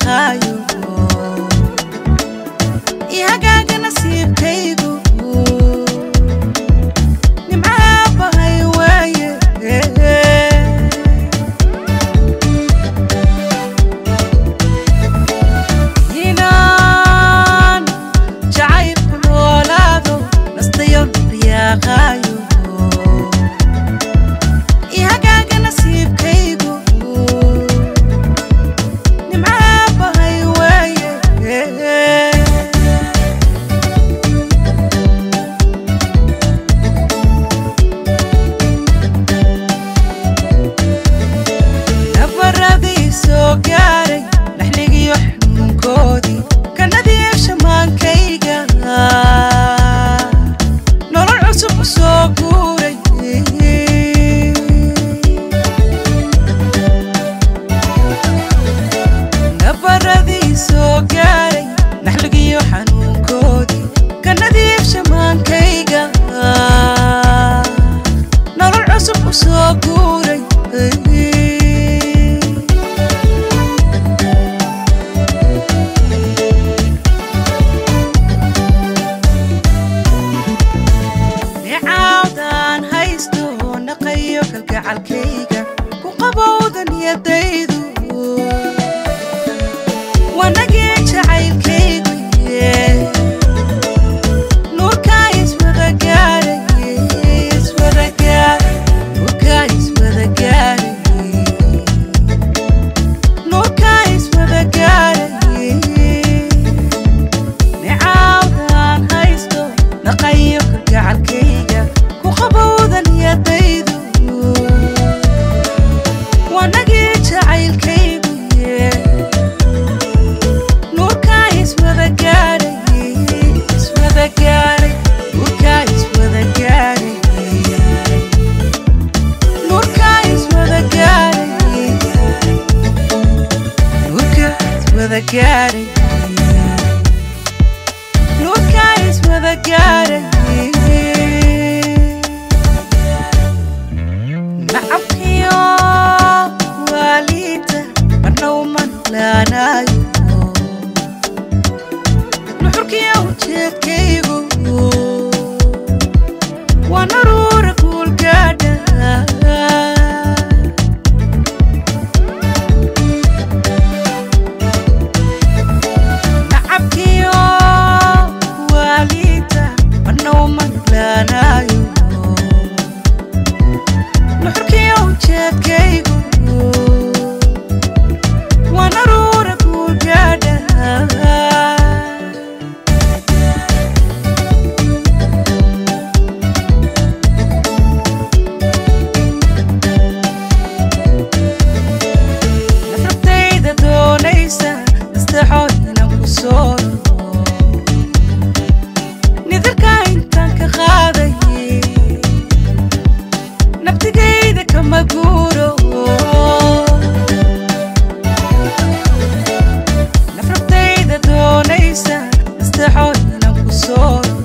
riyaaqaayo ihagaaga nasiibkaygu nimcaa bahay waaye inaan jacaylku noolaado nastayo riyaaqaayo ihagaaga nasiibkaygu nimcaa bahay waaye nabaradii soo gaaray naxligiyo xanuunkoodii kanadii shamaankayga nolol cusub u soo guuray nabaradii soo gaaray naxligiyo xanuunkoodii kanadii shamaankayga nolol cusub u soo guuray nicaawdaan haysto naqayo kalgacalkayga ku qabowda niyadaydu wanagii jacaylkaygu nuurkaa iswada gaaray nuurkaa iswada gaaray nuurkaa iswada gaaray nicaawdaan haysto naqayo kalgacalkayga ku qabowda niyadaydu wanagii jacaylkaygu nuurkaa iswada gaaray nuurkaa iswada gaaray nuurkaa iswada gaaray nuurkaa iswada gaaray nuurkaa iswada gaaray nacabkiyo waaliita marna uma nuglaanayo nuxurkiyo ujeedkaygu waa naruura guulgaadha nacabkiyo waaliita marna uma nuglaanayo nuxurkiyo ujeedkaygu waa naruura guulgaadha nafrabtayda doonaysa nastaxo inaan ku sooro nidarkaa intaan ka qaaday naftigayda kama guuro nafrabtayda doonaysa nastaxo inaan ku sooro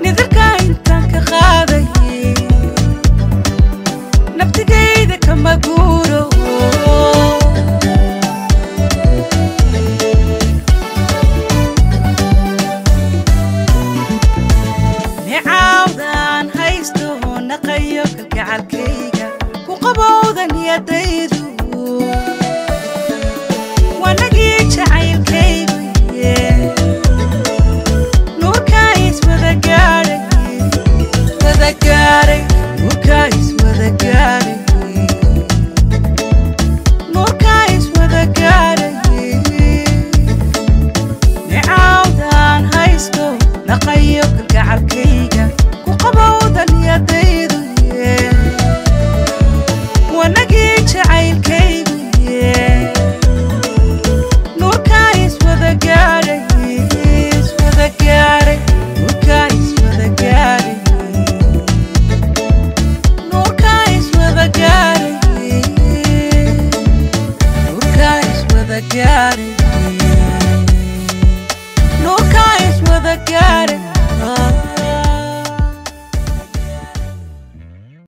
nidarkaa intaan ka qaaday naftigayda kama guuro nicaawdaan haysto naqayo kalgacalkayga ku qabowda niyadaydu wanagii jacaylkaygu nuurkaa iswada gaaray nuurkaa